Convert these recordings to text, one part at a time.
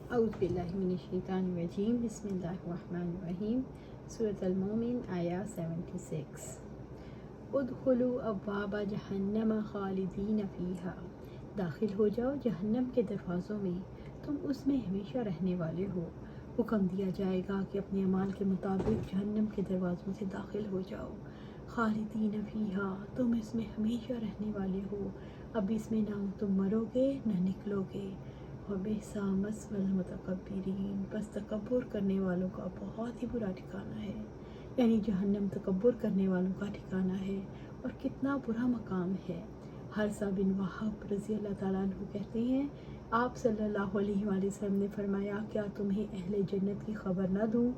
اعوذ باللہ من الشیطان الرجیم بسم اللہ الرحمن الرحیم سورۃ المومن آیا 76 ادخلوا ابواب جہنم خالدین فیہا، داخل ہو جاؤ جہنم کے دروازوں میں، تم اس میں ہمیشہ رہنے والے ہو۔ حکم دیا جائے گا کہ اپنے اعمال کے مطابق جہنم کے دروازوں سے داخل ہو جاؤ۔ خالدین فیہا، تم اس میں ہمیشہ رہنے والے ہو، اب اس میں نہ تم مرو گے نہ نکلو گے۔ وَبِئْسَ مَثْوَى الْمُتَكَبِّرِينَ، بس تکبر کرنے والوں کا بہت ہی برا ٹھکانہ ہے، یعنی جہنم تکبر کرنے والوں کا ٹھکانہ ہے، اور کتنا برا مقام ہے۔ حارثہ بن وہب رضی اللہ تعالیٰ عنہ کہتے ہیں، آپ صلی اللہ علیہ وآلہ وسلم نے فرمایا، کیا تمہیں اہل جنت کی خبر نہ دوں؟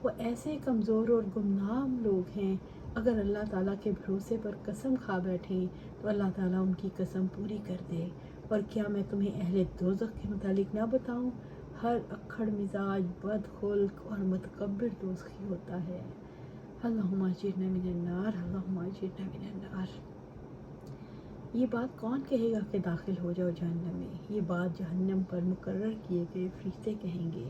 وہ ایسے کمزور اور گمنام لوگ ہیں، اگر اللہ تعالیٰ کے بھروسے پر قسم کھا بیٹھیں تو اللہ تعالیٰ ان کی قسم پوری کر دے۔ اور کیا میں تمہیں اہل دوزخ کے متعلق نہ بتاؤں؟ ہر اکھڑ مزاج، بد خلق اور متکبر دوزخی ہوتا ہے۔ اللہم اجرنا من النار، اللہم اجرنا من النار۔ یہ بات کون کہے گا کہ داخل ہو جاؤ جہنم میں؟ یہ بات جہنم پر مقرر کیے گئے فرشتے کہیں گے۔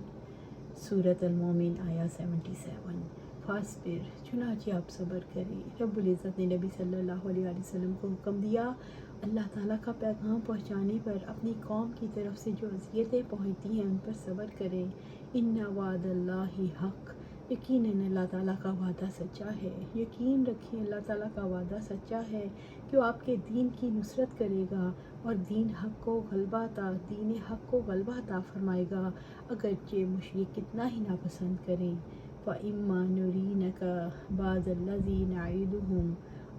سورۃ المومن آیا 77 فاصبر، چنانچہ آپ صبر کریں۔ رب العزت نے نبی صلی اللہ علیہ وسلم کو حکم دیا، اللہ تعالیٰ کا پیغام پہنچانے پر اپنی قوم کی طرف سے جو اذیتیں پہنچتی ہیں ان پر صبر کریں۔ ان وعد اللہ حق، یقیناً اللہ تعالیٰ کا وعدہ سچا ہے۔ یقین رکھیں اللہ تعالیٰ کا وعدہ سچا ہے کہ وہ آپ کے دین کی نصرت کرے گا اور دین حق کو غلبہ عطا فرمائے گا، اگرچہ مشرک کتنا ہی ناپسند کریں۔ فَإِمَّا نُرِينَكَ بَعْضَ الَّذِي نَعِدُهُمْ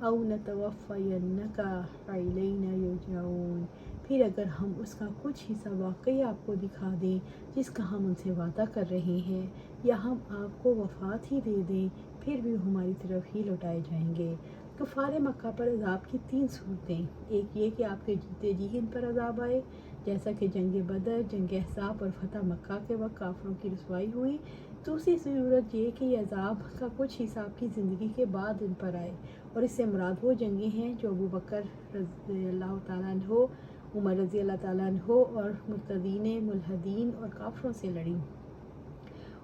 أَوْ نَتَوَفَّيَنَّكَ فَإِلَيْنَا يُرْجَعُونَ، پھر اگر ہم اس کا کچھ حصہ واقعی آپ کو دکھا دیں جس کا ہم ان سے وعدہ کر رہے ہیں، یا ہم آپ کو وفات ہی دے دیں، پھر بھی ہماری طرف ہی لوٹائے جائیں گے۔ کفار مکہ پر عذاب کی 3 صورتیں، ایک یہ کہ آپ کے جیتے جی ان پر عذاب آئے، جیسا کہ جنگ بدر، جنگ احزاب اور فتح مکہ کے وقت کافروں کی رسوائی ہوئی۔ دوسری صورت یہ کہ یہ عذاب کا کچھ حصہ آپ کی زندگی کے بعد ان پر آئے، اور اس سے مراد وہ جنگیں ہیں جو ابو بکر رضی اللہ تعالیٰ عنہ، عمر رضی اللہ تعالیٰ عنہ اور مرتدین، ملحدین اور کافروں سے لڑیں۔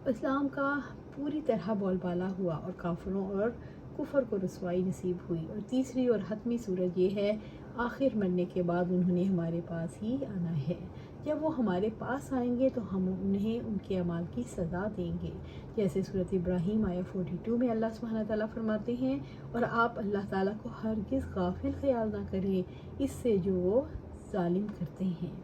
اسلام کا پوری طرح بول بالا ہوا اور کافروں اور کفر کو رسوائی نصیب ہوئی۔ اور تیسری اور حتمی صورت یہ ہے، آخر مرنے کے بعد انہیں ہمارے پاس ہی آنا ہے۔ جب وہ ہمارے پاس آئیں گے تو ہم انہیں ان کے اعمال کی سزا دیں گے، جیسے سورۃ ابراہیم آیا 42 میں اللہ سبحانہ تعالیٰ فرماتے ہیں، اور آپ اللہ تعالیٰ کو ہرگز غافل خیال نہ کریں اس سے جو وہ ظالم کرتے ہیں۔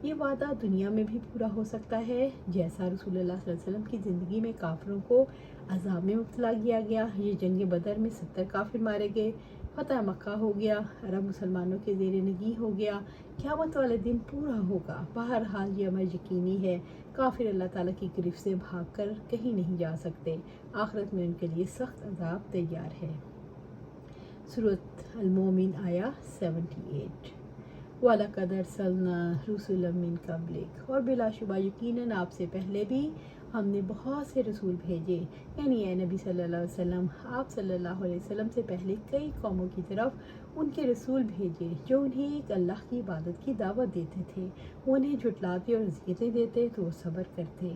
یہ وعدہ دنیا میں بھی پورا ہو سکتا ہے، جیسا رسول اللہ صلی اللہ علیہ وسلم کی زندگی میں کافروں کو عذاب میں مبتلا کیا گیا۔ یہ جنگ بدر میں 70 کافر مارے گئے، فتح مکہ ہو گیا، عرب مسلمانوں کے زیر نگین ہو گیا، قیامت والے دن پورا ہوگا۔ بہرحال یہ امر یقینی ہے، کافر اللہ تعالیٰ کی گرفت سے بھاگ کر کہیں نہیں جا سکتے، آخرت میں ان کے لیے سخت عذاب تیار ہے۔ سورۃ المومن آیا 78 وَلَقَدْ أَرْسَلْنَا رُسُلًا مِّن قَبْلِكَ، اور بلا شبہ یقیناً آپ سے پہلے بھی ہم نے بہت سے رسول بھیجے، یعنی اے نبی صلی اللہ علیہ وسلم، آپ صلی اللہ علیہ وسلم سے پہلے کئی قوموں کی طرف ان کے رسول بھیجے جو انہیں ایک اللہ کی عبادت کی دعوت دیتے تھے، وہ انہیں جھٹلاتے اور اذیتیں دیتے تو وہ صبر کرتے۔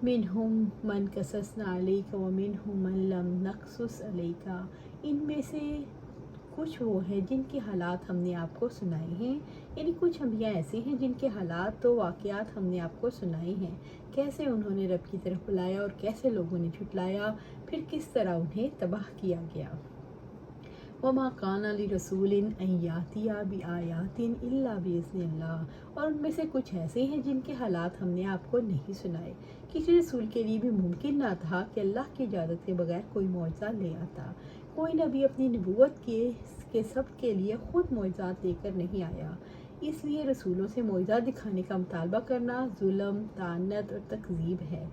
مِنْهُمْ مَنْ قَصَصْنَا عَلَيْكَ وَمِنْهُمْ مَنْ لَمْ نَقْصُصْ عَلَيْكَ، ان میں سے کچھ وہ ہیں جن کے حالات ہم نے آپ کو سنائے ہیں، یعنی کچھ انبیاء ایسے ہیں جن کے حالات تو واقعات ہم نے آپ کو سنائے ہیں، کیسے انہوں نے رب کی طرف بلایا اور کیسے لوگوں نے جھٹلایا، پھر کس طرح انہیں تباہ کیا گیا۔ وَمَا كَانَ لِرَسُولٍ أَن يَأْتِيَ بِآيَاتٍ إِلَّا بِإِذْنِ اللَّهِ، اور ان میں سے کچھ ایسے ہیں جن کے حالات ہم نے آپ کو نہیں سنائے۔ کسی رسول کے لیے بھی ممکن نہ تھا کہ اللہ کی اجازت کے بغیر کوئی معجزہ لے آتا۔ کوئی نبی اپنی نبوت کے سب کے لیے خود معجزات لے کر نہیں آیا، اس لیے رسولوں سے معجزہ دکھانے کا مطالبہ کرنا ظلم، طعنت اور تکذیب ہے۔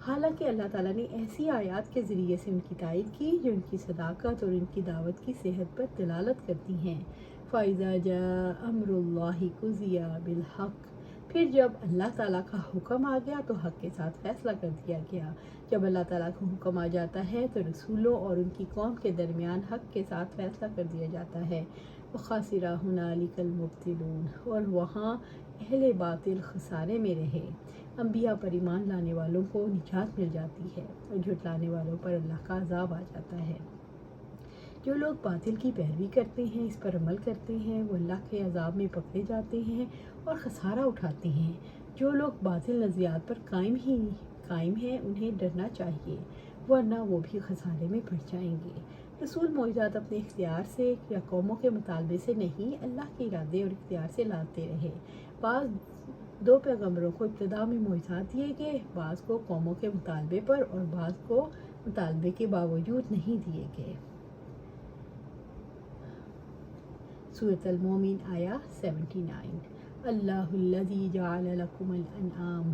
حالانکہ اللہ تعالیٰ نے ایسی آیات کے ذریعے سے ان کی تائید کی جو ان کی صداقت اور ان کی دعوت کی صحت پر دلالت کرتی ہیں۔ فَإِذَا جَاءَ أَمْرُ اللَّهِ قُضِيَ بِالْحَقِّ، پھر جب اللہ تعالیٰ کا حکم آ گیا تو حق کے ساتھ فیصلہ کر دیا گیا۔ جب اللہ تعالیٰ کا حکم آ جاتا ہے تو رسولوں اور ان کی قوم کے درمیان حق کے ساتھ فیصلہ کر دیا جاتا ہے۔ وَخَسِرَ هُنَالِكَ الْمُبْطِلُونَ، اور وہاں اہل باطل خسارے میں رہے۔ انبیاء پر ایمان لانے والوں کو نجات مل جاتی ہے اور جھٹلانے والوں پر اللہ کا عذاب آ جاتا ہے۔ جو لوگ باطل کی پیروی کرتے ہیں، اس پر عمل کرتے ہیں، وہ اللہ کے عذاب میں پکڑے جاتے ہیں اور خسارہ اٹھاتے ہیں۔ جو لوگ باطل نظریات پر قائم ہیں انہیں ڈرنا چاہیے، ورنہ وہ بھی خسارے میں پڑ جائیں گے۔ رسول معجزات اپنے اختیار سے یا قوموں کے مطالبے سے نہیں، اللہ کے ارادے اور اختیار سے لاتے رہے۔ بعض 2 پیغمبروں کو ابتدا میں معجزات دیے گئے، بعض کو قوموں کے مطالبے پر اور بعض کو مطالبے کے باوجود نہیں دیے گئے۔ سورۃ المومن آیا 79۔ اللہ الذی جعل لکم الانعام،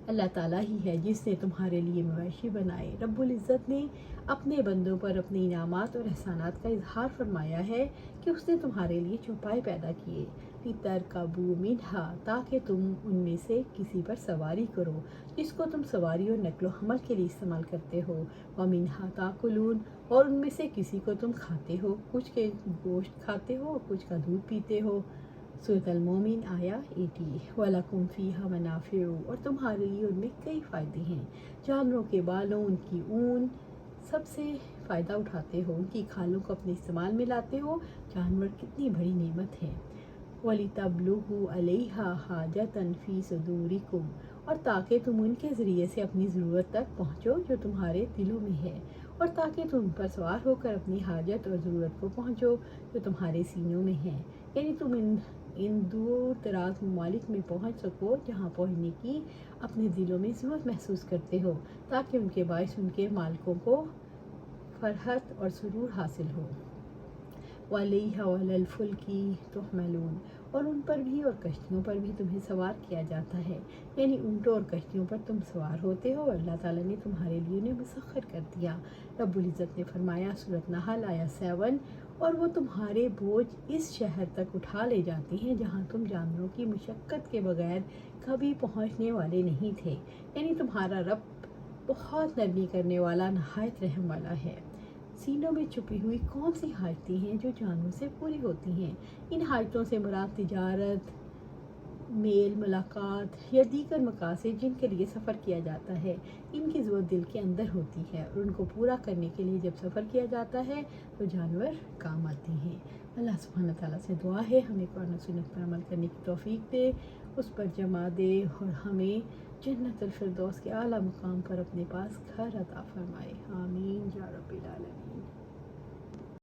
اللہ تعالیٰ ہی ہے جس نے تمہارے لیے مویشی بنائے۔ رب العزت نے اپنے بندوں پر اپنے انعامات اور احسانات کا اظہار فرمایا ہے کہ اس نے تمہارے لیے چوپائے پیدا کیے، لِتَرْكَبُوا مِنْهَا، تاکہ تم ان میں سے کسی پر سواری کرو جس کو تم سواری اور نقل و حمل کے لیے استعمال کرتے ہو، وَمِنْهَا تَأْكُلُونَ، اور ان میں سے کسی کو تم کھاتے ہو، کچھ کے گوشت کھاتے ہو اور کچھ کا دودھ پیتے ہو۔ سورۃ المومن آیا 80۔ وَلَكُمْ فِيهَا مَنَافِعُ، اور تمہارے لیے ان میں کئی فائدے ہیں۔ جانوروں کے بالوں، ان کی اون سب سے فائدہ اٹھاتے ہو، ان کی کھالوں کو اپنے استعمال میں لاتے ہو۔ جانور کتنی بڑی نعمت ہے۔ وَلِتَبْلُغُوا عَلَيْهَا حَاجَةً فِي صُدُورِكُمْ، اور تاکہ تم ان کے ذریعے سے اپنی ضرورت تک پہنچو جو تمہارے دلوں میں ہے، اور تاکہ تم ان پر سوار ہو کر اپنی حاجت اور ضرورت کو پہنچو جو تمہارے سینوں میں ہے، یعنی تم ان دور دراز ممالک میں پہنچ سکو جہاں پہنچنے کی اپنے دلوں میں ضرورت محسوس کرتے ہو، تاکہ ان کے باعث ان کے مالکوں کو فرحت اور سرور حاصل ہو۔ وَعَلَيْهَا وَعَلَى الْفُلْكِ تُحْمَلُونَ، اور ان پر بھی اور کشتیوں پر بھی تمہیں سوار کیا جاتا ہے، یعنی اونٹوں اور کشتیوں پر تم سوار ہوتے ہو، اللہ تعالیٰ نے تمہارے لیے انہیں مسخر کر دیا۔ رب العزت نے فرمایا، سورۃ نحل آیا 7، اور وہ تمہارے بوجھ اس شہر تک اٹھا لے جاتے ہیں جہاں تم جانوروں کی مشقت کے بغیر کبھی پہنچنے والے نہیں تھے، یعنی تمہارا رب بہت نرمی کرنے والا، نہایت رحم والا ہے۔ سینوں میں چھپی ہوئی کون سی حاجتیں ہیں جو جانوں سے پوری ہوتی ہیں؟ ان حاجتوں سے مراد تجارت، میل ملاقات یا دیگر مقاصد جن کے لیے سفر کیا جاتا ہے، ان کی ضرورت دل کے اندر ہوتی ہے، اور ان کو پورا کرنے کے لیے جب سفر کیا جاتا ہے تو جانور کام آتے ہیں۔ اللہ سبحانہ تعالیٰ سے دعا ہے ہمیں قرآن و سنت پر عمل کرنے کی توفیق دے، اس پر جمع دے، اور ہمیں جنت الفردوس کے اعلیٰ مقام پر اپنے پاس گھر عطا فرمائے۔ آمین یا رب العالمین۔